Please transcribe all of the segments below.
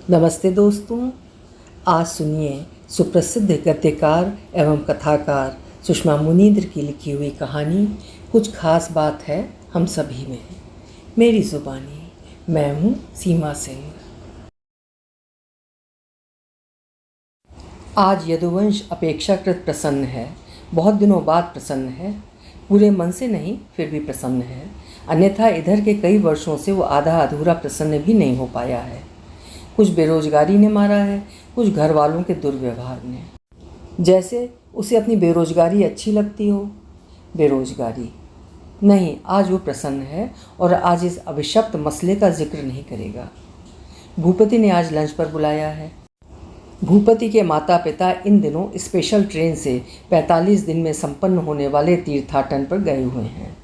नमस्ते दोस्तों। आज सुनिए सुप्रसिद्ध गद्यकार एवं कथाकार सुषमा मुनींद्र की लिखी हुई कहानी कुछ खास बात है हम सभी में। मेरी ज़ुबानी, मैं हूँ सीमा सिंह। आज यदुवंश अपेक्षाकृत प्रसन्न है। बहुत दिनों बाद प्रसन्न है। पूरे मन से नहीं, फिर भी प्रसन्न है। अन्यथा इधर के कई वर्षों से वो आधा अधूरा प्रसन्न भी नहीं हो पाया है। कुछ बेरोजगारी ने मारा है, कुछ घर वालों के दुर्व्यवहार ने। जैसे उसे अपनी बेरोजगारी अच्छी लगती हो। बेरोजगारी नहीं, आज वो प्रसन्न है और आज इस अभिशप्त मसले का जिक्र नहीं करेगा। भूपति ने आज लंच पर बुलाया है। भूपति के माता पिता इन दिनों स्पेशल ट्रेन से 45 दिन में संपन्न होने वाले तीर्थाटन पर गए हुए हैं।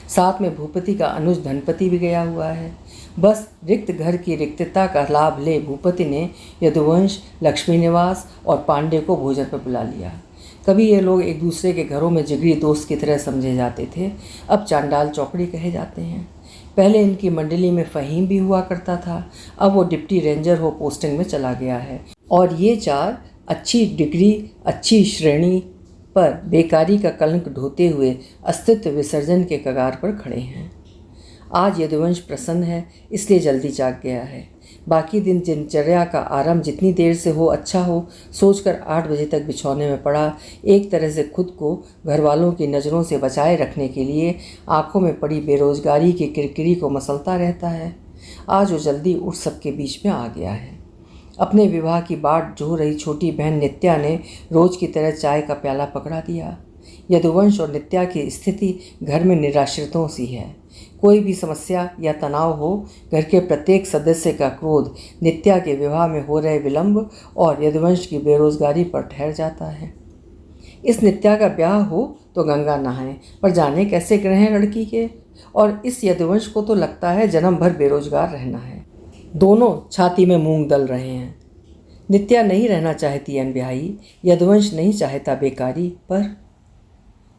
साथ में भूपति का अनुज धनपति भी गया हुआ है। बस रिक्त घर की रिक्तता का लाभ ले भूपति ने यदुवंश, लक्ष्मी निवास और पांडे को भोजन पर बुला लिया। कभी ये लोग एक दूसरे के घरों में जिगरी दोस्त की तरह समझे जाते थे, अब चांडाल चौकड़ी कहे जाते हैं। पहले इनकी मंडली में फ़हीम भी हुआ करता था, अब वो डिप्टी रेंजर हो पोस्टिंग में चला गया है। और ये चार अच्छी डिग्री, अच्छी श्रेणी पर बेकारी का कलंक ढोते हुए अस्तित्व विसर्जन के कगार पर खड़े हैं। आज यदुवंश प्रसन्न है, इसलिए जल्दी जाग गया है। बाकी दिन दिनचर्या का आरंभ जितनी देर से हो अच्छा हो सोचकर 8 बजे तक बिछौने में पड़ा, एक तरह से खुद को घर वालों की नज़रों से बचाए रखने के लिए आंखों में पड़ी बेरोजगारी की किरकिरी को मसलता रहता है। आज वो जल्दी उठ सबके बीच में आ गया है। अपने विवाह की बाट जो रही छोटी बहन नित्या ने रोज की तरह चाय का प्याला पकड़ा दिया। यदुवंश और नित्या की स्थिति घर में निराश्रितों सी है। कोई भी समस्या या तनाव हो, घर के प्रत्येक सदस्य का क्रोध नित्या के विवाह में हो रहे विलंब और यदुवंश की बेरोजगारी पर ठहर जाता है। इस नित्या का ब्याह हो तो गंगा नहाएं, पर जाने कैसे ग्रह लड़की के। और इस यदुवंश को तो लगता है जन्म भर बेरोजगार रहना है। दोनों छाती में मूंग दल रहे हैं। नित्या नहीं रहना चाहती अनब्याही, यदुवंश नहीं चाहता बेकारी, पर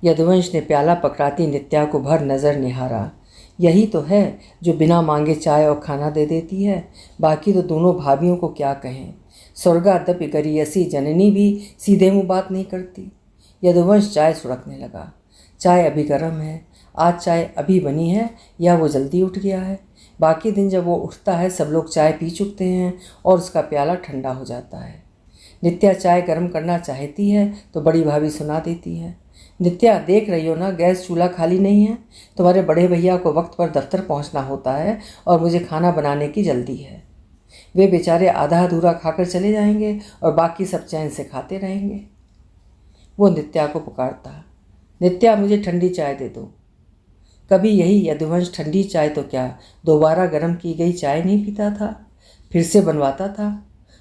यदुवंश ने प्याला पकड़ाती नित्या को भर नज़र निहारा। यही तो है जो बिना मांगे चाय और खाना दे देती है। बाकी तो दोनों भाभियों को क्या कहें। स्वर्गादपि गरियसी जननी भी सीधे मुँह बात नहीं करती। यदुवंश चाय सुड़कने लगा। चाय अभी गर्म है। आज चाय अभी बनी है या वो जल्दी उठ गया है। बाकी दिन जब वो उठता है सब लोग चाय पी चुकते हैं और उसका प्याला ठंडा हो जाता है। नित्या चाय गर्म करना चाहती है तो बड़ी भाभी सुना देती है, नित्या देख रही हो ना, गैस चूल्हा खाली नहीं है। तुम्हारे बड़े भैया को वक्त पर दफ्तर पहुंचना होता है और मुझे खाना बनाने की जल्दी है। वे बेचारे आधा अधूरा खाकर चले जाएंगे और बाकी सब चैन से खाते रहेंगे। वो नित्या को पुकारता, नित्या मुझे ठंडी चाय दे दो। कभी यही यदुवंश ठंडी चाय तो क्या, दोबारा गर्म की गई चाय नहीं पीता था, फिर से बनवाता था।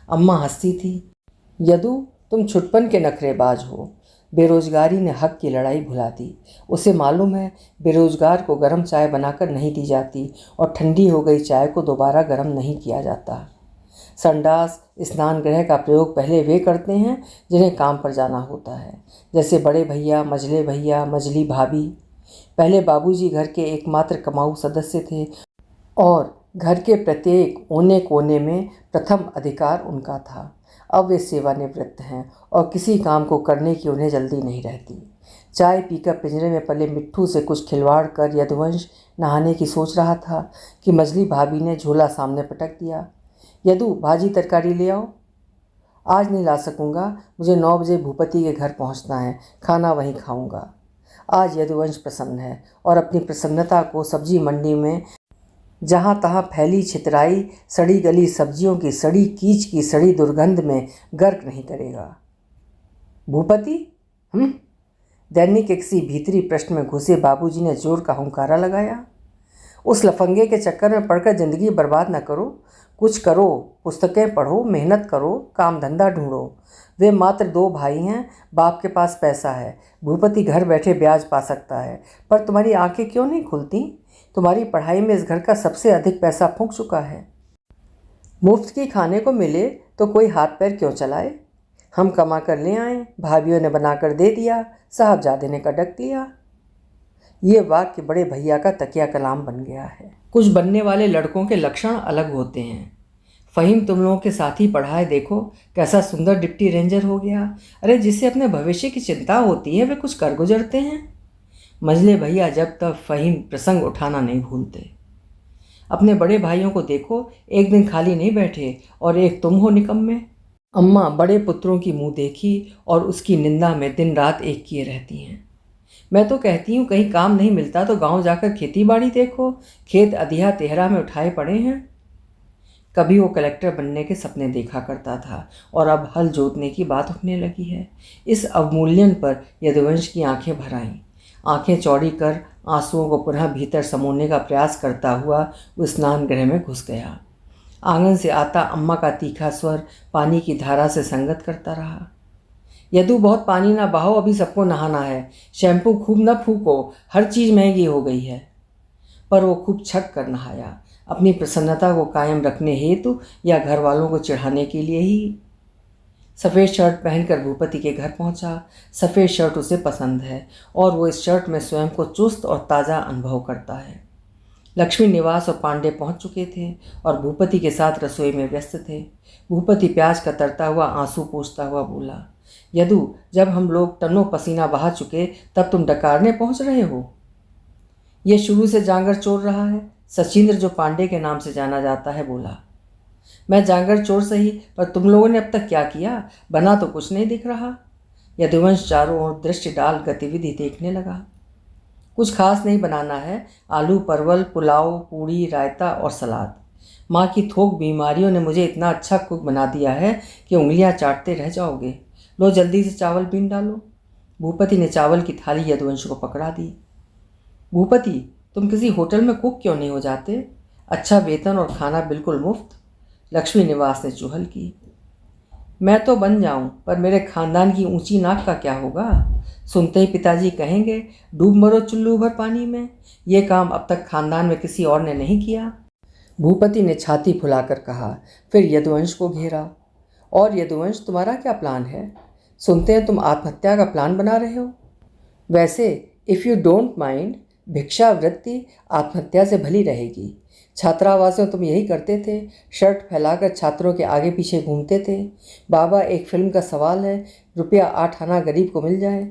अम्मा हंसती थी, यदु तुम छुटपन के नखरेबाज हो। बेरोजगारी ने हक की लड़ाई भुला दी। उसे मालूम है बेरोजगार को गर्म चाय बनाकर नहीं दी जाती और ठंडी हो गई चाय को दोबारा गर्म नहीं किया जाता। संडास स्नान गृह का प्रयोग पहले वे करते हैं जिन्हें काम पर जाना होता है, जैसे बड़े भैया, मझले भैया, मझली भाभी। पहले बाबूजी घर के एकमात्र कमाऊ सदस्य थे और घर के प्रत्येक कोने कोने में प्रथम अधिकार उनका था। अब वे सेवानिवृत्त हैं और किसी काम को करने की उन्हें जल्दी नहीं रहती। चाय पीकर पिंजरे में पले मिट्ठू से कुछ खिलवाड़ कर यदुवंश नहाने की सोच रहा था कि मझली भाभी ने झोला सामने पटक दिया, यदु भाजी तरकारी ले आओ। आज नहीं ला सकूँगा, मुझे 9 बजे भूपति के घर पहुँचना है, खाना वहीं खाऊँगा। आज यदुवंश प्रसन्न है और अपनी प्रसन्नता को सब्जी मंडी में जहाँ तहाँ फैली छितराई सड़ी गली सब्जियों की सड़ी कीच की सड़ी दुर्गंध में गर्क नहीं करेगा। भूपति दैनिक किसी भीतरी प्रश्न में घुसे बाबूजी ने जोर का हुंकारा लगाया। उस लफंगे के चक्कर में पड़कर ज़िंदगी बर्बाद न करो। कुछ करो, पुस्तकें पढ़ो, मेहनत करो, काम धंधा ढूंढो। वे मात्र 2 भाई हैं, बाप के पास पैसा है, भूपति घर बैठे ब्याज पा सकता है। पर तुम्हारी आंखें क्यों नहीं खुलती? तुम्हारी पढ़ाई में इस घर का सबसे अधिक पैसा फूंक चुका है। मुफ्त की खाने को मिले तो कोई हाथ पैर क्यों चलाए? हम कमा कर ले आए, भाभीयों ने बनाकर दे दिया, साहबजादे ने कड़क लिया। ये वाक्य बड़े भैया का तकिया कलाम बन गया है। कुछ बनने वाले लड़कों के लक्षण अलग होते हैं। फ़हीम तुम लोगों के साथ ही पढ़ा है, देखो कैसा सुंदर डिप्टी रेंजर हो गया। अरे जिससे अपने भविष्य की चिंता होती है वे कुछ कर गुजरते हैं। मजले भैया जब तक फ़हीम प्रसंग उठाना नहीं भूलते। अपने बड़े भाइयों को देखो, एक दिन खाली नहीं बैठे और एक तुम हो निकम्मे। अम्मा बड़े पुत्रों की मुंह देखी और उसकी निंदा में दिन रात एक किए रहती हैं। मैं तो कहती हूँ कहीं काम नहीं मिलता तो गांव जाकर खेती बाड़ी देखो, खेत अधिया तेहरा में उठाए पड़े हैं। कभी वो कलेक्टर बनने के सपने देखा करता था और अब हल जोतने की बात उठने लगी है। इस अवमूल्यन पर यदुवंश की आंखें भर आईं। आंखें चौड़ी कर आंसुओं को पुनः भीतर समोने का प्रयास करता हुआ वो स्नान गृह में घुस गया। आंगन से आता अम्मा का तीखा स्वर पानी की धारा से संगत करता रहा। यदु बहुत पानी ना बहाओ, अभी सबको नहाना है। शैम्पू खूब न फूको, हर चीज़ महंगी हो गई है। पर वो खूब छक कर नहाया, अपनी प्रसन्नता को कायम रखने हेतु या घर वालों को चिढ़ाने के लिए ही। सफ़ेद शर्ट पहनकर भूपति के घर पहुंचा। सफ़ेद शर्ट उसे पसंद है और वो इस शर्ट में स्वयं को चुस्त और ताज़ा अनुभव करता है। लक्ष्मी निवास और पांडे पहुंच चुके थे और भूपति के साथ रसोई में व्यस्त थे। भूपति प्याज कतरता हुआ आंसू पोंछता हुआ बोला, यदु जब हम लोग टनों पसीना बहा चुके तब तुम डकारने पहुंच रहे हो। ये शुरू से जांगर चोर रहा है। सचिंद्र, जो पांडे के नाम से जाना जाता है, बोला। मैं जांगर चोर सही, पर तुम लोगों ने अब तक क्या किया? बना तो कुछ नहीं दिख रहा। यदुवंश चारों ओर दृष्टि डाल गतिविधि देखने लगा। कुछ खास नहीं बनाना है, आलू परवल, पुलाव, पूड़ी, रायता और सलाद। माँ की थोक बीमारियों ने मुझे इतना अच्छा कुक बना दिया है कि उंगलियां चाटते रह जाओगे। लो जल्दी से चावल बीन डालो। भूपति ने चावल की थाली यदुवंश को पकड़ा दी। भूपति, तुम किसी होटल में कुक क्यों नहीं हो जाते? अच्छा वेतन और खाना बिल्कुल मुफ्त। लक्ष्मी निवास ने चुहल की। मैं तो बन जाऊं, पर मेरे खानदान की ऊंची नाक का क्या होगा? सुनते ही पिताजी कहेंगे, डूब मरो चुल्लू भर पानी में। ये काम अब तक खानदान में किसी और ने नहीं किया। भूपति ने छाती फुलाकर कहा, फिर यदुवंश को घेरा। और यदुवंश, तुम्हारा क्या प्लान है? सुनते हैं तुम आत्महत्या का प्लान बना रहे हो। वैसे इफ़ यू डोंट माइंड, भिक्षावृत्ति आत्महत्या से भली रहेगी। छात्रावास में तुम यही करते थे, शर्ट फैलाकर छात्रों के आगे पीछे घूमते थे। बाबा, एक फिल्म का सवाल है, रुपया 8 आना गरीब को मिल जाए।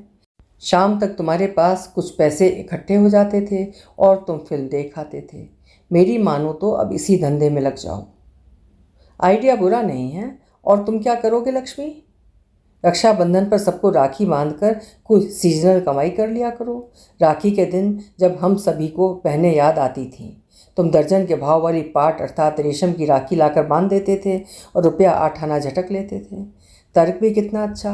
शाम तक तुम्हारे पास कुछ पैसे इकट्ठे हो जाते थे और तुम फिल्म देख आते थे। मेरी मानो तो अब इसी धंधे में लग जाओ। आइडिया बुरा नहीं है। और तुम क्या करोगे लक्ष्मी? रक्षाबंधन पर सबको राखी बांधकर कुछ सीजनल कमाई कर लिया करो। राखी के दिन जब हम सभी को बहनें याद आती थीं, तुम दर्जन के भाव वाली पाट अर्थात रेशम की राखी लाकर बांध देते थे और रुपया 8 आना झटक लेते थे। तर्क भी कितना अच्छा।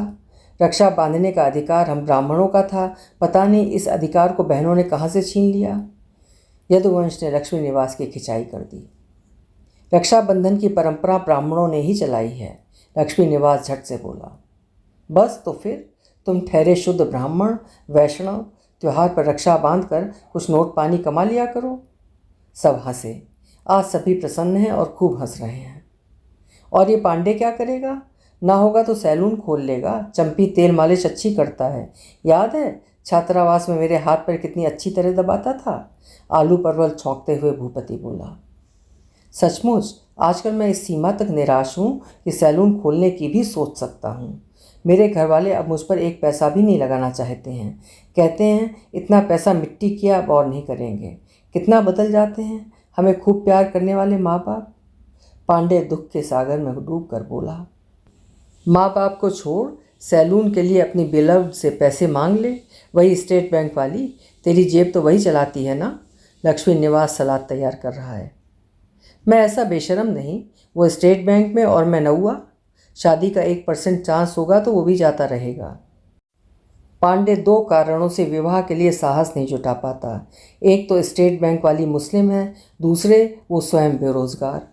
रक्षा बांधने का अधिकार हम ब्राह्मणों का था, पता नहीं इस अधिकार को बहनों ने कहाँ से छीन लिया। यदुवंश ने लक्ष्मी निवास की खिंचाई कर दी। रक्षाबंधन की परंपरा ब्राह्मणों ने ही चलाई है। लक्ष्मी निवास झट से बोला। बस तो फिर तुम ठहरे शुद्ध ब्राह्मण वैष्णव त्योहार पर रक्षा बांधकर कुछ नोट पानी कमा लिया करो। सब हंसे। आज सभी प्रसन्न हैं और खूब हंस रहे हैं। और ये पांडे क्या करेगा? ना होगा तो सैलून खोल लेगा। चंपी तेल मालिश अच्छी करता है। याद है छात्रावास में मेरे हाथ पर कितनी अच्छी तरह दबाता था? आलू परवल छौंकते हुए भूपति बोला। सचमुच आजकल मैं इस सीमा तक निराश हूँ कि सैलून खोलने की भी सोच सकता हूँ। मेरे घर वाले अब मुझ पर एक पैसा भी नहीं लगाना चाहते हैं। कहते हैं इतना पैसा मिट्टी किया अब और नहीं करेंगे। कितना बदल जाते हैं हमें खूब प्यार करने वाले माँ बाप। पांडे दुख के सागर में डूब कर बोला। माँ बाप को छोड़ सैलून के लिए अपनी बिलव्ड से पैसे मांग ले। वही स्टेट बैंक वाली, तेरी जेब तो वही चलाती है ना। लक्ष्मी निवास सलाद तैयार कर रहा है। मैं ऐसा बेशरम नहीं। वो स्टेट बैंक में और मैं नौआ। शादी का 1% चांस होगा तो वो भी जाता रहेगा। पांडे 2 कारणों से विवाह के लिए साहस नहीं जुटा पाता। एक तो स्टेट बैंक वाली मुस्लिम है, दूसरे वो स्वयं बेरोजगार।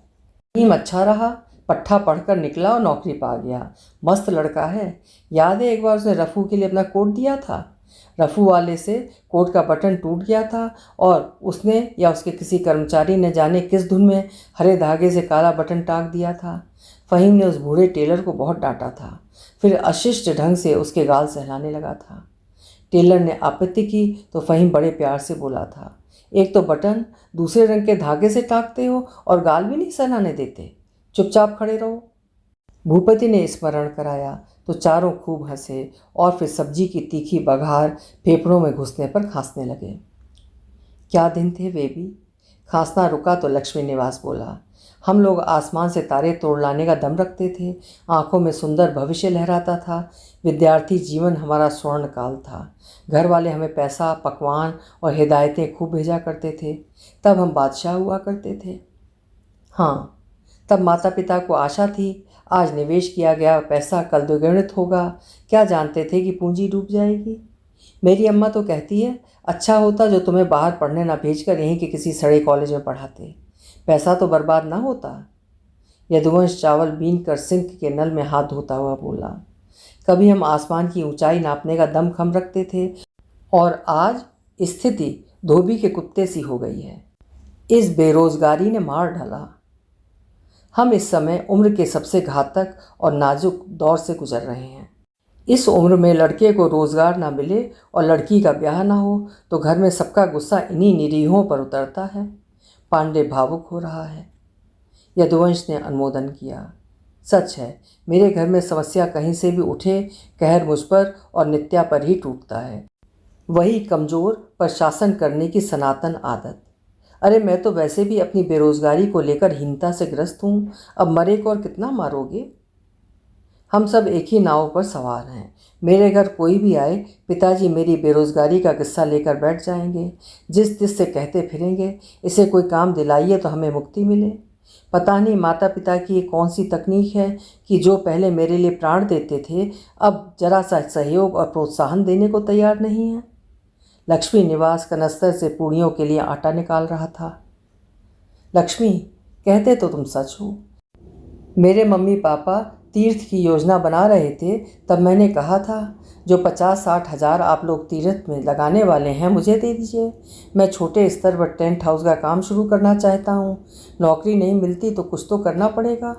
नीम अच्छा रहा, पट्ठा पढ़कर निकला और नौकरी पा गया। मस्त लड़का है। याद है एक बार उसने रफ़ू के लिए अपना कोट दिया था। रफ़ू वाले से कोट का बटन टूट गया था और उसने या उसके किसी कर्मचारी ने जाने किस धुन में हरे धागे से काला बटन टाँक दिया था। फ़हीम ने उस बूढ़े टेलर को बहुत डांटा था, फिर अशिष्ट ढंग से उसके गाल सहलाने लगा था। टेलर ने आपत्ति की तो फ़हीम बड़े प्यार से बोला था, एक तो बटन दूसरे रंग के धागे से टाँकते हो और गाल भी नहीं सहलाने देते। चुपचाप खड़े रहो। भूपति ने स्मरण कराया तो चारों खूब हंसे और फिर सब्जी की तीखी बघार फेफड़ों में घुसने पर खांसने लगे। क्या दिन थे वे भी। खांसना रुका तो लक्ष्मी निवास बोला, हम लोग आसमान से तारे तोड़ लाने का दम रखते थे, आंखों में सुंदर भविष्य लहराता था। विद्यार्थी जीवन हमारा स्वर्ण काल था। घर वाले हमें पैसा, पकवान और हिदायतें खूब भेजा करते थे। तब हम बादशाह हुआ करते थे। हाँ, तब माता पिता को आशा थी, आज निवेश किया गया पैसा कल द्विगुणित होगा। क्या जानते थे कि पूंजी डूब जाएगी। मेरी अम्मा तो कहती है, अच्छा होता जो तुम्हें बाहर पढ़ने ना भेजकर यहीं के किसी सड़े कॉलेज में पढ़ाते, पैसा तो बर्बाद ना होता। यदुवंश चावल बीन कर सिंक के नल में हाथ धोता हुआ बोला, कभी हम आसमान की ऊंचाई नापने का दम खम रखते थे और आज स्थिति धोबी के कुत्ते सी हो गई है। इस बेरोजगारी ने मार डाला। हम इस समय उम्र के सबसे घातक और नाजुक दौर से गुजर रहे हैं। इस उम्र में लड़के को रोजगार ना मिले और लड़की का ब्याह ना हो तो घर में सबका गुस्सा इन्हीं निरीहों पर उतरता है। पांडे भावुक हो रहा है। यदुवंश ने अनुमोदन किया। सच है, मेरे घर में समस्या कहीं से भी उठे, कहर मुझ पर और नित्या पर ही टूटता है। वही कमज़ोर पर शासन करने की सनातन आदत। अरे मैं तो वैसे भी अपनी बेरोजगारी को लेकर हीनता से ग्रस्त हूँ। अब मरे को और कितना मारोगे। हम सब एक ही नाव पर सवार हैं। मेरे घर कोई भी आए, पिताजी मेरी बेरोजगारी का किस्सा लेकर बैठ जाएंगे। जिस से कहते फिरेंगे, इसे कोई काम दिलाइए तो हमें मुक्ति मिले। पता नहीं माता पिता की ये कौन सी तकनीक है कि जो पहले मेरे लिए प्राण देते थे अब जरा सा सहयोग और प्रोत्साहन देने को तैयार नहीं है। लक्ष्मी निवास कनस्तर से पूड़ियों के लिए आटा निकाल रहा था। लक्ष्मी, कहते तो तुम सच हो। मेरे मम्मी पापा तीर्थ की योजना बना रहे थे तब मैंने कहा था, जो 50-60 हज़ार आप लोग तीर्थ में लगाने वाले हैं मुझे दे दीजिए। मैं छोटे स्तर पर टेंट हाउस का काम शुरू करना चाहता हूँ। नौकरी नहीं मिलती तो कुछ तो करना पड़ेगा।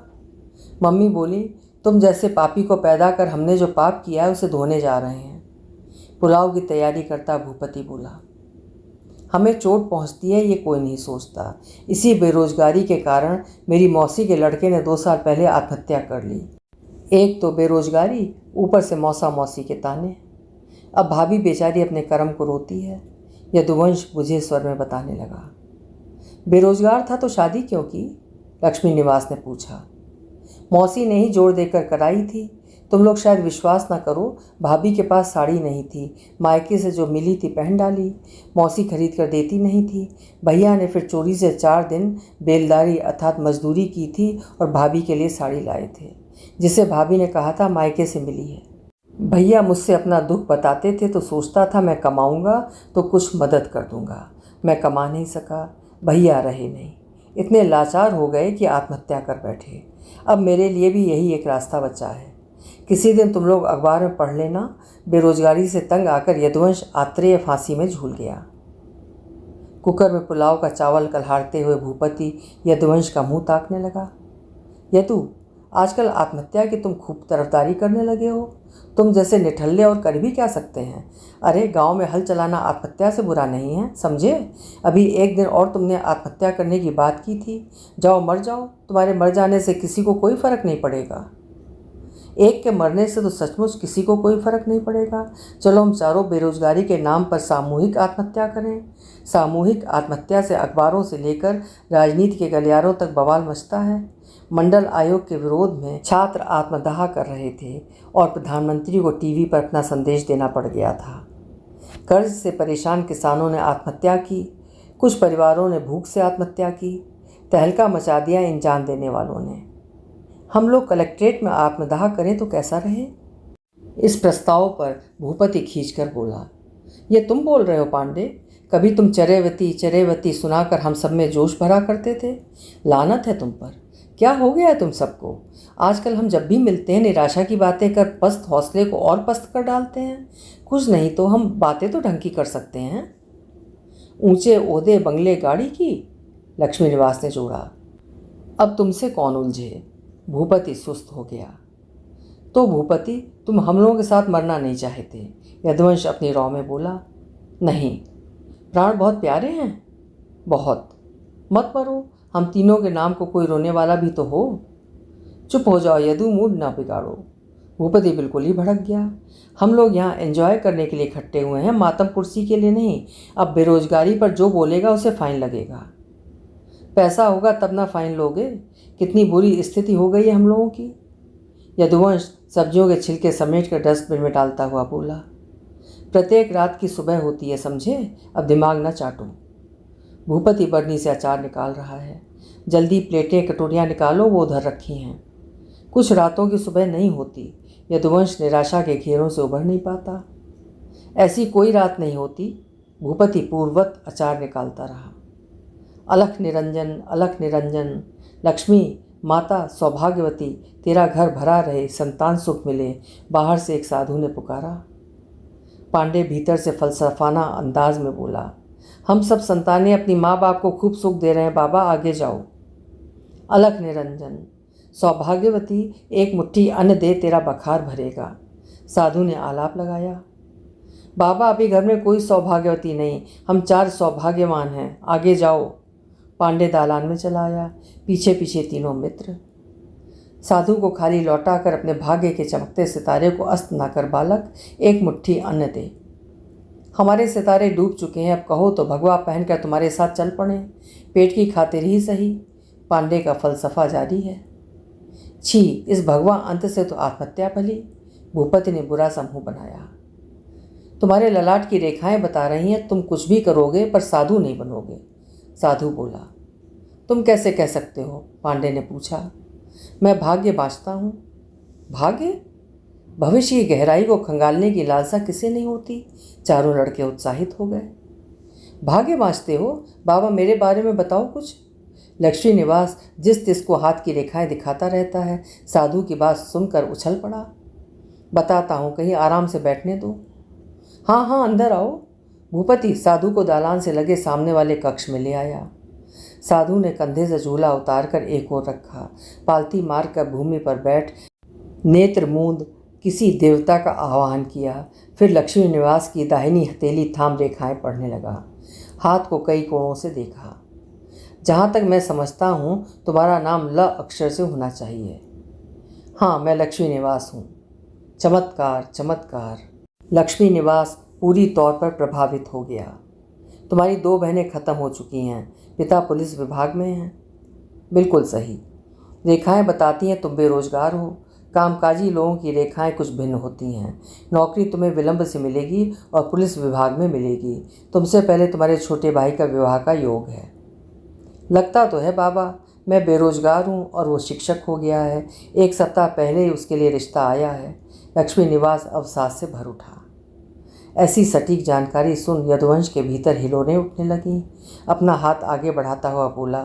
मम्मी बोली, तुम जैसे पापी को पैदा कर हमने जो पाप किया है उसे धोने जा रहे हैं। पुलाव की तैयारी करता भूपति बोला, हमें चोट पहुंचती है ये कोई नहीं सोचता। इसी बेरोजगारी के कारण मेरी मौसी के लड़के ने 2 साल पहले आत्महत्या कर ली। एक तो बेरोजगारी, ऊपर से मौसा मौसी के ताने। अब भाभी बेचारी अपने कर्म को रोती है। यदुवंश बुझे स्वर में बताने लगा। बेरोजगार था तो शादी क्यों की? लक्ष्मी निवास ने पूछा। मौसी ने ही जोर देकर कराई थी। तुम लोग शायद विश्वास ना करो, भाभी के पास साड़ी नहीं थी, मायके से जो मिली थी पहन डाली। मौसी खरीद कर देती नहीं थी। भैया ने फिर चोरी से 4 दिन बेलदारी अर्थात मजदूरी की थी और भाभी के लिए साड़ी लाए थे, जिसे भाभी ने कहा था मायके से मिली है। भैया मुझसे अपना दुख बताते थे तो सोचता था मैं कमाऊंगा तो कुछ मदद कर दूंगा। मैं कमा नहीं सका, भैया रहे नहीं, इतने लाचार हो गए कि आत्महत्या कर बैठे। अब मेरे लिए भी यही एक रास्ता बचा है। किसी दिन तुम लोग अखबार में पढ़ लेना, बेरोजगारी से तंग आकर यदुवंश आत्रेय फांसी में झूल गया। कुकर में पुलाव का चावल कलहारते हुए भूपति यदुवंश का मुंह ताकने लगा। यदु, आजकल आत्महत्या की तुम खूब तरफदारी करने लगे हो। तुम जैसे निठल्ले और कर भी क्या सकते हैं। अरे गांव में हल चलाना आत्महत्या से बुरा नहीं है, समझे। अभी एक दिन और तुमने आत्महत्या करने की बात की थी। जाओ मर जाओ, तुम्हारे मर जाने से किसी को कोई फर्क नहीं पड़ेगा। एक के मरने से तो सचमुच किसी को कोई फर्क नहीं पड़ेगा। चलो हम चारों बेरोजगारी के नाम पर सामूहिक आत्महत्या करें। सामूहिक आत्महत्या से अखबारों से लेकर राजनीति के गलियारों तक बवाल मचता है। मंडल आयोग के विरोध में छात्र आत्मदाह कर रहे थे और प्रधानमंत्री को टीवी पर अपना संदेश देना पड़ गया था। कर्ज से परेशान किसानों ने आत्महत्या की। कुछ परिवारों ने भूख से आत्महत्या की। तहलका मचा दिया इन जान देने वालों ने। हम लोग कलेक्ट्रेट में आत्मदाह करें तो कैसा रहे? इस प्रस्ताव पर भूपति खींचकर बोला, ये तुम बोल रहे हो पांडे? कभी तुम चरेवती चरेवती सुनाकर हम सब में जोश भरा करते थे। लानत है तुम पर। क्या हो गया है तुम सबको? आजकल हम जब भी मिलते हैं निराशा की बातें कर पस्त हौसले को और पस्त कर डालते हैं। कुछ नहीं तो हम बातें तो ढंग की कर सकते हैं। ऊंचे ओहदे बंगले गाड़ी की, लक्ष्मी निवास ने जोड़ा। अब तुमसे कौन उलझे? भूपति सुस्त हो गया। तो भूपति, तुम हम लोगों के साथ मरना नहीं चाहते? यदुवंश अपनी रौ में बोला। नहीं, प्राण बहुत प्यारे हैं। बहुत। मत मरो, हम तीनों के नाम को कोई रोने वाला भी तो हो। चुप हो जाओ यदु, मूड ना बिगाड़ो। भूपति बिल्कुल ही भड़क गया। हम लोग यहाँ एंजॉय करने के लिए इकट्ठे हुए हैं, मातम कुर्सी के लिए नहीं। अब बेरोजगारी पर जो बोलेगा उसे फाइन लगेगा। पैसा होगा तब ना फाइन लोगे। कितनी बुरी स्थिति हो गई है हम लोगों की। यदुवंश सब्जियों के छिलके समेट कर डस्टबिन में डालता हुआ बोला, प्रत्येक रात की सुबह होती है, समझे? अब दिमाग न चाटो। भूपति बर्नी से अचार निकाल रहा है। जल्दी प्लेटें कटोरियाँ निकालो, वो उधर रखी हैं। कुछ रातों की सुबह नहीं होती। यदुवंश निराशा के घेरों से उभर नहीं पाता। ऐसी कोई रात नहीं होती। भूपति पूर्ववत अचार निकालता रहा। अलख निरंजन, अलख निरंजन। लक्ष्मी माता सौभाग्यवती, तेरा घर भरा रहे, संतान सुख मिले, बाहर से एक साधु ने पुकारा। पांडे भीतर से फलसफाना अंदाज में बोला, हम सब संतानें अपनी माँ बाप को खूब सुख दे रहे हैं बाबा, आगे जाओ। अलख निरंजन, सौभाग्यवती, एक मुट्ठी अन्न दे, तेरा बखार भरेगा। साधु ने आलाप लगाया। बाबा अभी घर में कोई सौभाग्यवती नहीं, हम 4 सौभाग्यवान हैं, आगे जाओ। पांडे दालान में चला आया, पीछे पीछे तीनों मित्र। साधु को खाली लौटा कर अपने भाग्य के चमकते सितारे को अस्त न कर बालक, एक मुट्ठी अन्न दे। हमारे सितारे डूब चुके हैं, अब कहो तो भगवा पहनकर तुम्हारे साथ चल पड़े, पेट की खातिर ही सही। पांडे का फलसफा जारी है। छी, इस भगवा अंत से तो आत्महत्या भली। भूपति ने बुरा सा मुंह बनाया। तुम्हारे ललाट की रेखाएं बता रही हैं तुम कुछ भी करोगे पर साधु नहीं बनोगे। साधु बोला। तुम कैसे कह सकते हो? पांडे ने पूछा। मैं भाग्य बाँचता हूँ। भाग्य? भविष्य की गहराई को खंगालने की लालसा किसे नहीं होती? चारों लड़के उत्साहित हो गए। भाग्य बाँचते हो? बाबा मेरे बारे में बताओ कुछ। लक्ष्मी निवास जिस तिस को हाथ की रेखाएं दिखाता रहता है, साधु की बात सुनकर उछल पड़ा। बताता हूँ, कहीं आराम से बैठने दो। हाँ हाँ, अंदर आओ। भूपति साधु को दालान से लगे सामने वाले कक्ष में ले आया। साधु ने कंधे से झूला उतारकर एक ओर रखा, पालती मारकर भूमि पर बैठ नेत्र मूंद किसी देवता का आह्वान किया। फिर लक्ष्मी निवास की दाहिनी हथेली थाम रेखाएं पढ़ने लगा। हाथ को कई कोणों से देखा। जहाँ तक मैं समझता हूँ तुम्हारा नाम ल अक्षर से होना चाहिए। हाँ, मैं लक्ष्मी निवास हूँ। चमत्कार चमत्कार। लक्ष्मी निवास पूरी तौर पर प्रभावित हो गया। तुम्हारी 2 बहनें खत्म हो चुकी हैं, पिता पुलिस विभाग में हैं। बिल्कुल सही। रेखाएं बताती हैं तुम बेरोजगार हो। कामकाजी लोगों की रेखाएं कुछ भिन्न होती हैं। नौकरी तुम्हें विलंब से मिलेगी और पुलिस विभाग में मिलेगी। तुमसे पहले तुम्हारे छोटे भाई का विवाह का योग है। लगता तो है बाबा, मैं बेरोजगार हूँ और वो शिक्षक हो गया है। 1 सप्ताह पहले ही उसके लिए रिश्ता आया है। लक्ष्मी निवास अवसाद से भर उठा। ऐसी सटीक जानकारी सुन यदुवंश के भीतर हिलोरें उठने लगीं। अपना हाथ आगे बढ़ाता हुआ बोला,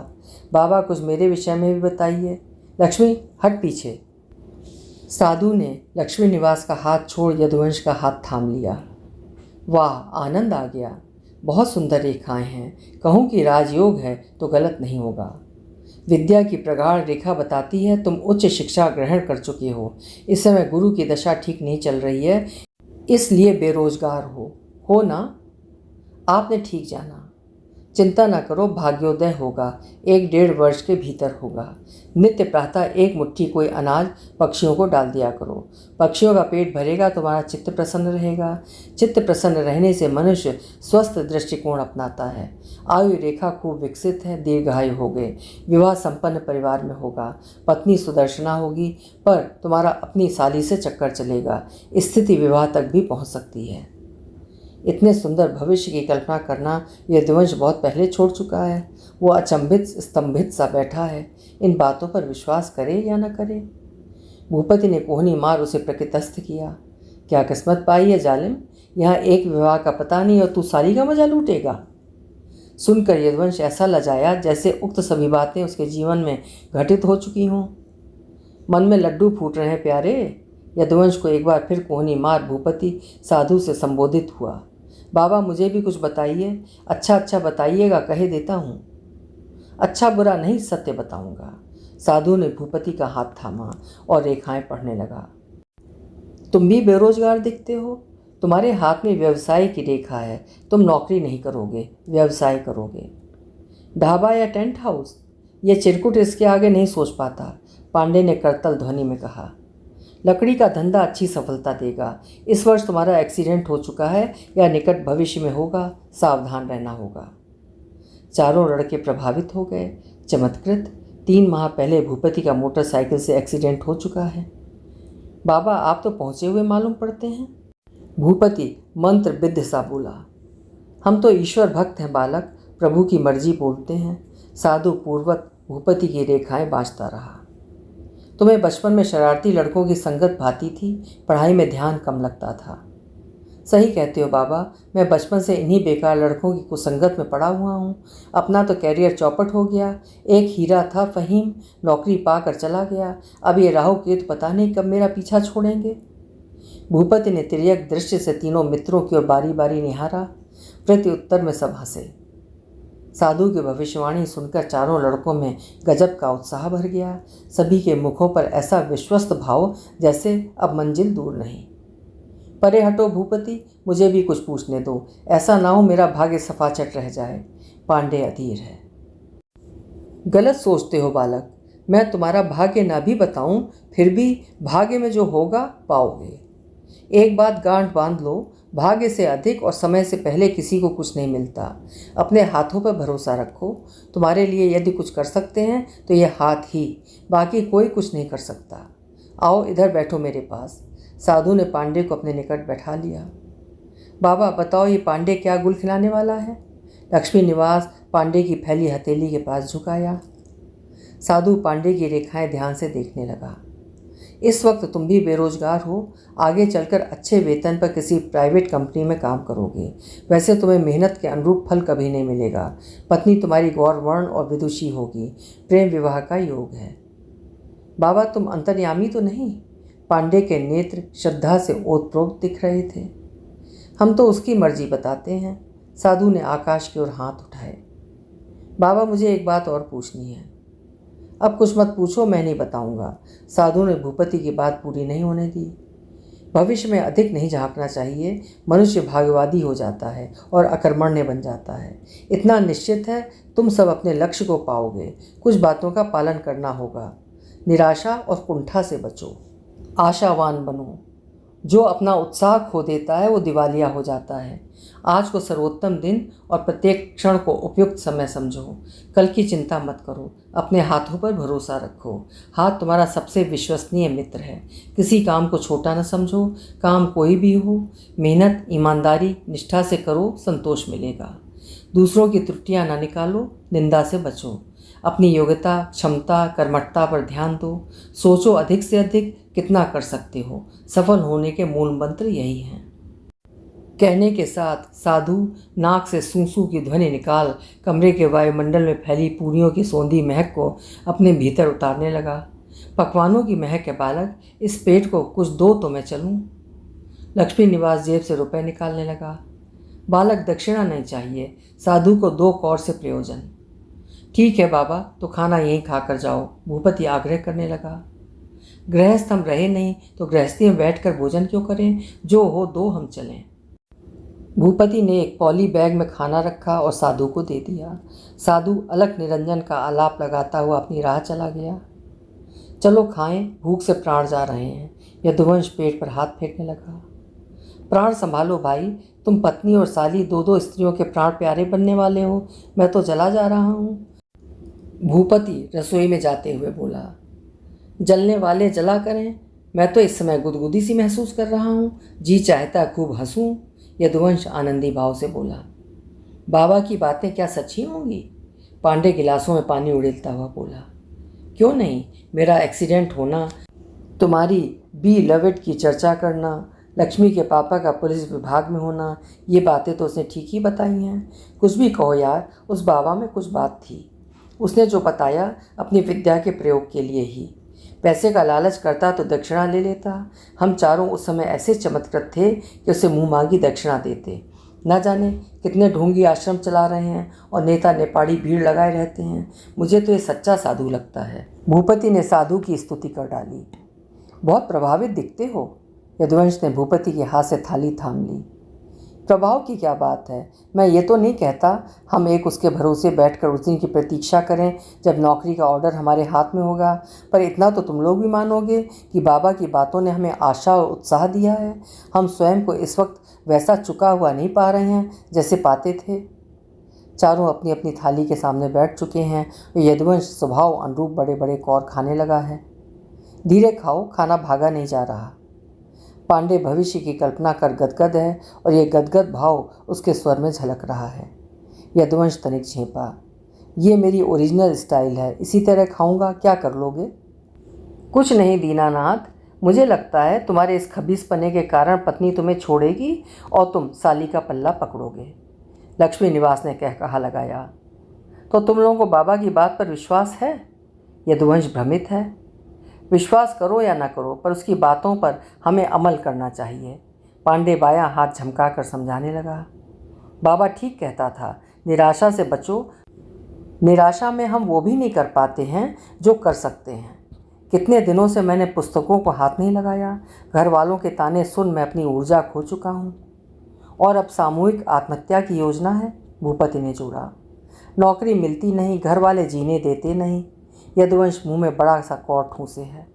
बाबा कुछ मेरे विषय में भी बताइए। लक्ष्मी हट पीछे। साधु ने लक्ष्मी निवास का हाथ छोड़ यदुवंश का हाथ थाम लिया। वाह, आनंद आ गया। बहुत सुंदर रेखाएं हैं। कहूँ कि राजयोग है तो गलत नहीं होगा। विद्या की प्रगाढ़ रेखा बताती है तुम उच्च शिक्षा ग्रहण कर चुके हो। इस समय गुरु की दशा ठीक नहीं चल रही है, इसलिए बेरोजगार हो ना? आपने ठीक जाना। चिंता न करो, भाग्योदय होगा। 1-1.5 वर्ष के भीतर होगा। नित्य प्रातः 1 मुट्ठी कोई अनाज पक्षियों को डाल दिया करो। पक्षियों का पेट भरेगा, तुम्हारा चित्त प्रसन्न रहेगा। चित्त प्रसन्न रहने से मनुष्य स्वस्थ दृष्टिकोण अपनाता है। आयु रेखा खूब विकसित है, दीर्घायु हो गए। विवाह संपन्न परिवार में होगा। पत्नी सुदर्शना होगी, पर तुम्हारा अपनी साली से चक्कर चलेगा। स्थिति विवाह तक भी पहुंच सकती है। इतने सुंदर भविष्य की कल्पना करना यदुवंश बहुत पहले छोड़ चुका है। वो अचंभित स्तंभित सा बैठा है। इन बातों पर विश्वास करे या न करे। भूपति ने कोहनी मार उसे प्रकृतस्थ किया। क्या किस्मत पाई है जालिम, यहाँ एक विवाह का पता नहीं और तू साली का मजा लूटेगा। सुनकर यदुवंश ऐसा लजाया जैसे उक्त सभी बातें उसके जीवन में घटित हो चुकी हों। मन में लड्डू फूट रहे हैं प्यारे। यदुवंश को एक बार फिर कोहनी मार भूपति साधु से संबोधित हुआ। बाबा मुझे भी कुछ बताइए। अच्छा बताइएगा, कहे देता हूँ। अच्छा बुरा नहीं, सत्य बताऊंगा। साधु ने भूपति का हाथ थामा और रेखाएं पढ़ने लगा। तुम भी बेरोजगार दिखते हो। तुम्हारे हाथ में व्यवसाय की रेखा है। तुम नौकरी नहीं करोगे, व्यवसाय करोगे। ढाबा या टेंट हाउस, ये चिरकुट इसके आगे नहीं सोच पाता। पांडे ने करतल ध्वनि में कहा। लकड़ी का धंधा अच्छी सफलता देगा। इस वर्ष तुम्हारा एक्सीडेंट हो चुका है या निकट भविष्य में होगा, सावधान रहना होगा। चारों लड़के प्रभावित हो गए। चमत्कृत 3 माह पहले भूपति का मोटरसाइकिल से एक्सीडेंट हो चुका है। बाबा, आप तो पहुँचे हुए मालूम पड़ते हैं। भूपति मंत्र विद्ध सा बोला। हम तो ईश्वर भक्त हैं बालक, प्रभु की मर्जी बोलते हैं। साधु पूर्वक भूपति की रेखाएं बाँचता रहा। तुम्हें बचपन में शरारती लड़कों की संगत भाती थी, पढ़ाई में ध्यान कम लगता था। सही कहते हो बाबा, मैं बचपन से इन्हीं बेकार लड़कों की कुसंगत में पड़ा हुआ हूँ। अपना तो कैरियर चौपट हो गया। एक हीरा था फहीम, नौकरी पाकर चला गया। अब ये राहु केतु पता नहीं कब मेरा पीछा छोड़ेंगे। भूपति ने तिर्यक दृष्टि से तीनों मित्रों की ओर बारी बारी निहारा। प्रत्युत्तर में सब हंसे। साधु की भविष्यवाणी सुनकर चारों लड़कों में गजब का उत्साह भर गया। सभी के मुखों पर ऐसा विश्वस्त भाव जैसे अब मंजिल दूर नहीं। परे हटो भूपति, मुझे भी कुछ पूछने दो। ऐसा ना हो मेरा भाग्य सफाचट रह जाए। पांडे अधीर है। गलत सोचते हो बालक, मैं तुम्हारा भाग्य ना भी बताऊं फिर भी भाग्य में जो होगा पाओगे। एक बात गांठ बांध लो, भाग्य से अधिक और समय से पहले किसी को कुछ नहीं मिलता। अपने हाथों पर भरोसा रखो। तुम्हारे लिए यदि कुछ कर सकते हैं तो ये हाथ ही, बाकी कोई कुछ नहीं कर सकता। आओ इधर बैठो मेरे पास। साधु ने पांडे को अपने निकट बैठा लिया। बाबा बताओ, ये पांडे क्या गुल खिलाने वाला है? लक्ष्मी निवास पांडे की फैली हथेली के पास झुकाया। साधु पांडे की रेखाएं ध्यान से देखने लगा। इस वक्त तुम भी बेरोजगार हो, आगे चलकर अच्छे वेतन पर किसी प्राइवेट कंपनी में काम करोगे। वैसे तुम्हें मेहनत के अनुरूप फल कभी नहीं मिलेगा। पत्नी तुम्हारी गौरवर्ण और विदुषी होगी। प्रेम विवाह का योग है। बाबा तुम अंतर्यामी तो नहीं? पांडे के नेत्र श्रद्धा से ओतप्रोत दिख रहे थे। हम तो उसकी मर्जी बताते हैं। साधु ने आकाश की ओर हाथ उठाए। बाबा मुझे एक बात और पूछनी है। अब कुछ मत पूछो, मैं नहीं बताऊंगा। साधु ने भूपति की बात पूरी नहीं होने दी। भविष्य में अधिक नहीं झांकना चाहिए। मनुष्य भाग्यवादी हो जाता है और अकर्मण्य बन जाता है। इतना निश्चित है तुम सब अपने लक्ष्य को पाओगे। कुछ बातों का पालन करना होगा। निराशा और कुंठा से बचो, आशावान बनो। जो अपना उत्साह खो देता है वो दिवालिया हो जाता है। आज को सर्वोत्तम दिन और प्रत्येक क्षण को उपयुक्त समय समझो। कल की चिंता मत करो। अपने हाथों पर भरोसा रखो। हाथ तुम्हारा सबसे विश्वसनीय मित्र है। किसी काम को छोटा न समझो। काम कोई भी हो, मेहनत ईमानदारी निष्ठा से करो, संतोष मिलेगा। दूसरों की त्रुटियां ना निकालो, निंदा से बचो। अपनी योग्यता, क्षमता, कर्मठता पर ध्यान दो। सोचो अधिक से अधिक कितना कर सकते हो। सफल होने के मूल मंत्र यही हैं। कहने के साथ साधु नाक से सूसू की ध्वनि निकाल कमरे के वायुमंडल में फैली पूरियों की सौंधी महक को अपने भीतर उतारने लगा। पकवानों की महक है बालक, इस पेट को कुछ दो तो मैं चलूं। लक्ष्मी निवास जेब से रुपए निकालने लगा। बालक दक्षिणा नहीं चाहिए, साधु को 2 कौर से प्रयोजन। ठीक है बाबा, तो खाना यहीं खाकर जाओ, भूपति आग्रह करने लगा। गृहस्थ हम रहे नहीं तो गृहस्थी में बैठकर भोजन क्यों करें? जो हो दो हम चलें। भूपति ने एक पॉली बैग में खाना रखा और साधु को दे दिया। साधु अलख निरंजन का आलाप लगाता हुआ अपनी राह चला गया। चलो खाएं, भूख से प्राण जा रहे हैं। यदुवंश पेट पर हाथ फेंकने लगा। प्राण संभालो भाई, तुम पत्नी और साली 2-2 स्त्रियों के प्राण प्यारे बनने वाले हो। मैं तो जला जा रहा हूँ। भूपति रसोई में जाते हुए बोला। जलने वाले जला करें, मैं तो इस समय गुदगुदी सी महसूस कर रहा हूँ। जी चाहता खूब हंसूं। यदुवंश आनंदी भाव से बोला। बाबा की बातें क्या सच्ची होंगी? पांडे गिलासों में पानी उड़ेलता हुआ बोला। क्यों नहीं, मेरा एक्सीडेंट होना, तुम्हारी बी लविड की चर्चा करना, लक्ष्मी के पापा का पुलिस विभाग में होना, ये बातें तो उसने ठीक ही बताई हैं। कुछ भी कहो यार, उस बाबा में कुछ बात थी। उसने जो बताया अपनी विद्या के प्रयोग के लिए ही। पैसे का लालच करता तो दक्षिणा ले लेता। हम चारों उस समय ऐसे चमत्कृत थे कि उसे मुँह मांगी दक्षिणा देते। न जाने कितने ढोंगी आश्रम चला रहे हैं और नेता नेपाड़ी भीड़ लगाए रहते हैं। मुझे तो ये सच्चा साधु लगता है। भूपति ने साधु की स्तुति कर डाली। बहुत प्रभावित दिखते हो। यदुवंश ने भूपति के हाथ से थाली थाम ली। प्रभाव की क्या बात है। मैं ये तो नहीं कहता हम एक उसके भरोसे बैठकर उस दिन की प्रतीक्षा करें जब नौकरी का ऑर्डर हमारे हाथ में होगा, पर इतना तो तुम लोग भी मानोगे कि बाबा की बातों ने हमें आशा और उत्साह दिया है। हम स्वयं को इस वक्त वैसा चुका हुआ नहीं पा रहे हैं जैसे पाते थे। चारों अपनी अपनी थाली के सामने बैठ चुके हैं। यदुवंश स्वभाव अनुरूप बड़े बड़े कौर खाने लगा है। धीरे खाओ, खाना भागा नहीं जा रहा। पांडे भविष्य की कल्पना कर गदगद है और ये गदगद भाव उसके स्वर में झलक रहा है। यदुवंश तनिक झेंपा। ये मेरी ओरिजिनल स्टाइल है, इसी तरह खाऊंगा, क्या कर लोगे? कुछ नहीं दीनानाथ, मुझे लगता है तुम्हारे इस खबीसपने के कारण पत्नी तुम्हें छोड़ेगी और तुम साली का पल्ला पकड़ोगे, लक्ष्मी निवास ने कहा लगाया। तो तुम लोगों को बाबा की बात पर विश्वास है? यदुवंश भ्रमित है। विश्वास करो या ना करो, पर उसकी बातों पर हमें अमल करना चाहिए। पांडे बायां हाथ झमकाकर समझाने लगा। बाबा ठीक कहता था, निराशा से बचो। निराशा में हम वो भी नहीं कर पाते हैं जो कर सकते हैं। कितने दिनों से मैंने पुस्तकों को हाथ नहीं लगाया। घर वालों के ताने सुन मैं अपनी ऊर्जा खो चुका हूँ। और अब सामूहिक आत्महत्या की योजना है, भूपति ने जोड़ा। नौकरी मिलती नहीं, घर वाले जीने देते नहीं। यदुवंश मुंह में बड़ा सा कौर ठूंसे है।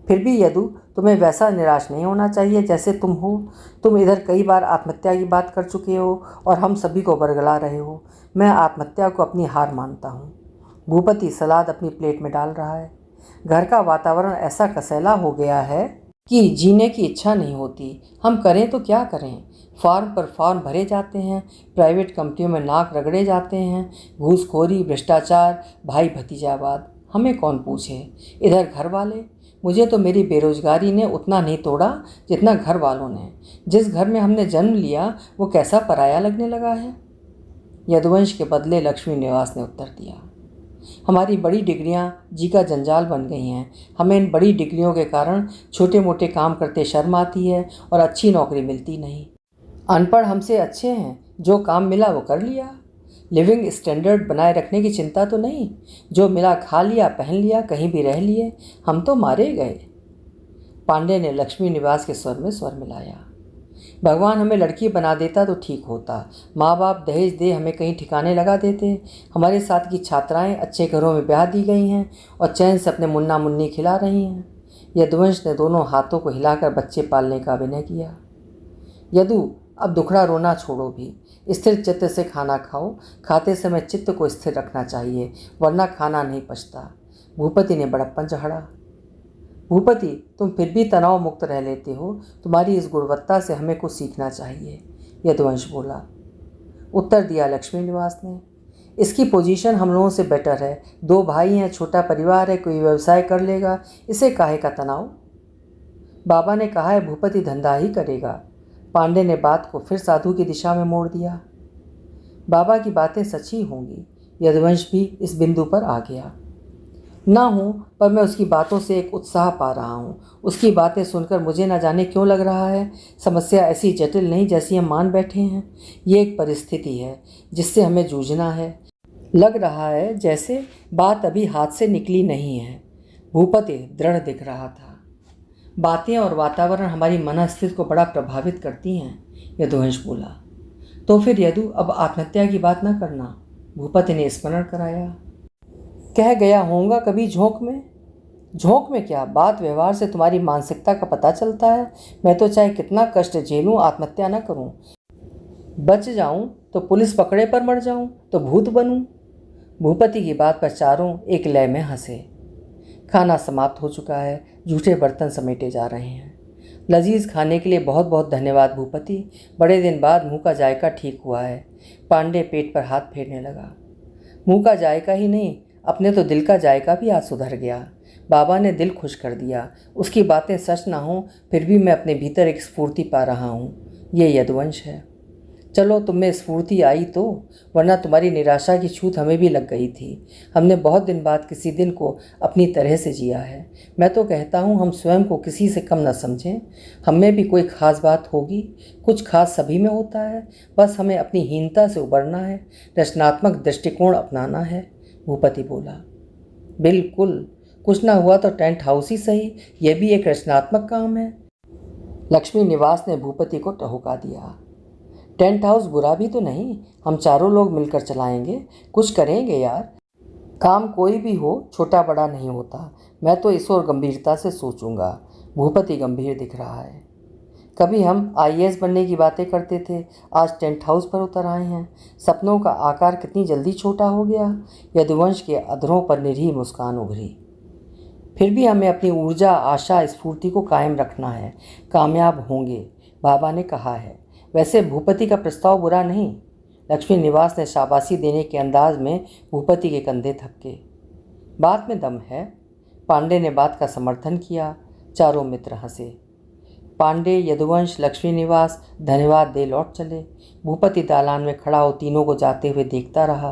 फिर भी यदु, तुम्हें वैसा निराश नहीं होना चाहिए जैसे तुम हो। तुम इधर कई बार आत्महत्या की बात कर चुके हो और हम सभी को बरगला रहे हो। मैं आत्महत्या को अपनी हार मानता हूँ। भूपति सलाद अपनी प्लेट में डाल रहा है। घर का वातावरण ऐसा कसैला हो गया है कि जीने की इच्छा नहीं होती। हम करें तो क्या करें? फॉर्म पर फॉर्म भरे जाते हैं, प्राइवेट कंपनियों में नाक रगड़े जाते हैं, घूसखोरी, भ्रष्टाचार, भाई भतीजावाद। हमें कौन पूछे? इधर घर वाले, मुझे तो मेरी बेरोजगारी ने उतना नहीं तोड़ा जितना घर वालों ने। जिस घर में हमने जन्म लिया वो कैसा पराया लगने लगा है। यदुवंश के बदले लक्ष्मी निवास ने उत्तर दिया। हमारी बड़ी डिग्रियां जी का जंजाल बन गई हैं। हमें इन बड़ी डिग्रियों के कारण छोटे मोटे काम करते शर्म आती है और अच्छी नौकरी मिलती नहीं। अनपढ़ हमसे अच्छे हैं, जो काम मिला वो कर लिया। लिविंग स्टैंडर्ड बनाए रखने की चिंता तो नहीं, जो मिला खा लिया, पहन लिया, कहीं भी रह लिए। हम तो मारे गए। पांडे ने लक्ष्मी निवास के स्वर में स्वर मिलाया। भगवान हमें लड़की बना देता तो ठीक होता। माँ बाप दहेज दे हमें कहीं ठिकाने लगा देते। हमारे साथ की छात्राएं अच्छे घरों में ब्याह दी गई हैं और चैन से अपने मुन्ना मुन्नी खिला रही हैं। यदुवंश ने दोनों हाथों को हिलाकर बच्चे पालने का अभिनय किया। यदु, अब दुखड़ा रोना छोड़ो भी। स्थिर चित्त से खाना खाओ। खाते समय चित्त को स्थिर रखना चाहिए, वरना खाना नहीं पचता। भूपति ने बड़प्पन चढ़ा। भूपति, तुम फिर भी तनाव मुक्त रह लेते हो। तुम्हारी इस गुणवत्ता से हमें कुछ सीखना चाहिए, यदुवंश बोला। उत्तर दिया लक्ष्मी निवास ने। इसकी पोजीशन हम लोगों से बेटर है। 2 भाई हैं, छोटा परिवार है, कोई व्यवसाय कर लेगा, इसे काहे का तनाव? बाबा ने कहा है भूपति धंधा ही करेगा। पांडे ने बात को फिर साधु की दिशा में मोड़ दिया। बाबा की बातें सच्ची होंगी। यदुवंश भी इस बिंदु पर आ गया। ना हूँ, पर मैं उसकी बातों से एक उत्साह पा रहा हूँ। उसकी बातें सुनकर मुझे न जाने क्यों लग रहा है समस्या ऐसी जटिल नहीं जैसी हम मान बैठे हैं। ये एक परिस्थिति है जिससे हमें जूझना है। लग रहा है जैसे बात अभी हाथ से निकली नहीं है। भूपति दृढ़ दिख रहा था। बातें और वातावरण हमारी मनस्थिति को बड़ा प्रभावित करती हैं, यदुवंश बोला। तो फिर यदु, अब आत्महत्या की बात ना करना, भूपति ने स्मरण कराया। कह गया होऊंगा कभी झोंक में। झोंक में क्या, बात व्यवहार से तुम्हारी मानसिकता का पता चलता है। मैं तो चाहे कितना कष्ट झेलूं, आत्महत्या न करूं। बच जाऊं तो पुलिस पकड़े पर मर जाऊं तो भूत बनूं। भूपति की बात पर चारों एक लय में हंसे। खाना समाप्त हो चुका है। जूठे बर्तन समेटे जा रहे हैं। लजीज खाने के लिए बहुत बहुत धन्यवाद भूपति। बड़े दिन बाद मुंह का जायका ठीक हुआ है। पांडे पेट पर हाथ फेरने लगा। मुंह का जायका ही नहीं, अपने तो दिल का जायका भी आज सुधर गया। बाबा ने दिल खुश कर दिया। उसकी बातें सच ना हों, फिर भी मैं अपने भीतर एक स्फूर्ति पा रहा हूँ। ये यदुवंश है। चलो, तुम में स्फूर्ति आई तो, वरना तुम्हारी निराशा की छूत हमें भी लग गई थी। हमने बहुत दिन बाद किसी दिन को अपनी तरह से जिया है। मैं तो कहता हूँ हम स्वयं को किसी से कम न समझें। हम में भी कोई खास बात होगी, कुछ खास सभी में होता है। बस हमें अपनी हीनता से उबरना है, रचनात्मक दृष्टिकोण अपनाना है, भूपति बोला। बिल्कुल, कुछ ना हुआ तो टेंट हाउस ही सही, यह भी एक रचनात्मक काम है। लक्ष्मी निवास ने भूपति को टहुका दिया। टेंट हाउस बुरा भी तो नहीं, हम चारों लोग मिलकर चलाएंगे, कुछ करेंगे यार। काम कोई भी हो छोटा बड़ा नहीं होता, मैं तो इस और गंभीरता से सोचूंगा। भूपति गंभीर दिख रहा है। कभी हम आईएएस बनने की बातें करते थे, आज टेंट हाउस पर उतर आए हैं। सपनों का आकार कितनी जल्दी छोटा हो गया। यदुवंश के अधरों पर निरीह मुस्कान उभरी। फिर भी हमें अपनी ऊर्जा, आशा, स्फूर्ति को कायम रखना है। कामयाब होंगे, बाबा ने कहा है। वैसे भूपति का प्रस्ताव बुरा नहीं। लक्ष्मी निवास ने शाबाशी देने के अंदाज में भूपति के कंधे थपके। बात में दम है। पांडे ने बात का समर्थन किया। चारों मित्र हंसे। पांडे, यदुवंश, लक्ष्मी निवास धन्यवाद दे लौट चले। भूपति दालान में खड़ा हो तीनों को जाते हुए देखता रहा।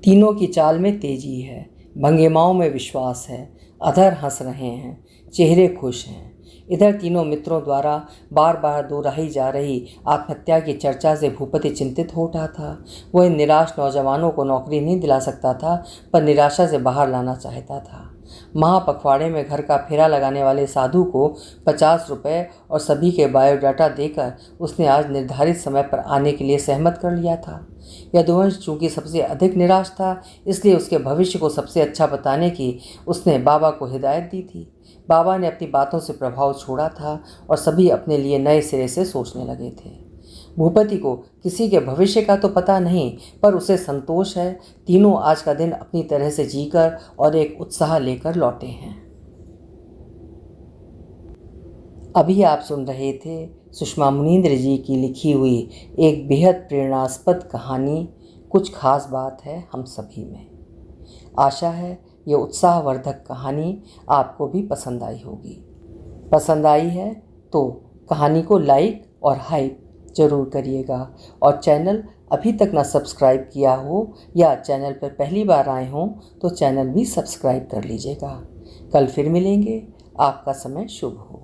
तीनों की चाल में तेजी है, भंगिमाओं में विश्वास है, अधर हंस रहे हैं, चेहरे खुश हैं। इधर तीनों मित्रों द्वारा बार बार दोहराई जा रही आत्महत्या की चर्चा से भूपति चिंतित हो उठा था। वो इन निराश नौजवानों को नौकरी नहीं दिला सकता था, पर निराशा से बाहर लाना चाहता था। महापखवाड़े में घर का फेरा लगाने वाले साधु को 50 रुपये और सभी के बायोडाटा देकर उसने आज निर्धारित समय पर आने के लिए सहमत कर लिया था। यदुवंश चूंकि सबसे अधिक निराश था, इसलिए उसके भविष्य को सबसे अच्छा बताने की उसने बाबा को हिदायत दी थी। बाबा ने अपनी बातों से प्रभाव छोड़ा था और सभी अपने लिए नए सिरे से सोचने लगे थे। भूपति को किसी के भविष्य का तो पता नहीं, पर उसे संतोष है। तीनों आज का दिन अपनी तरह से जीकर और एक उत्साह लेकर लौटे हैं। अभी आप सुन रहे थे सुषमा मुनींद्र जी की लिखी हुई एक बेहद प्रेरणास्पद कहानी, कुछ खास बात है हम सभी में। आशा है ये उत्साहवर्धक कहानी आपको भी पसंद आई होगी। पसंद आई है तो कहानी को लाइक और हाइप ज़रूर करिएगा, और चैनल अभी तक ना सब्सक्राइब किया हो या चैनल पर पहली बार आए हों तो चैनल भी सब्सक्राइब कर लीजिएगा। कल फिर मिलेंगे। आपका समय शुभ हो।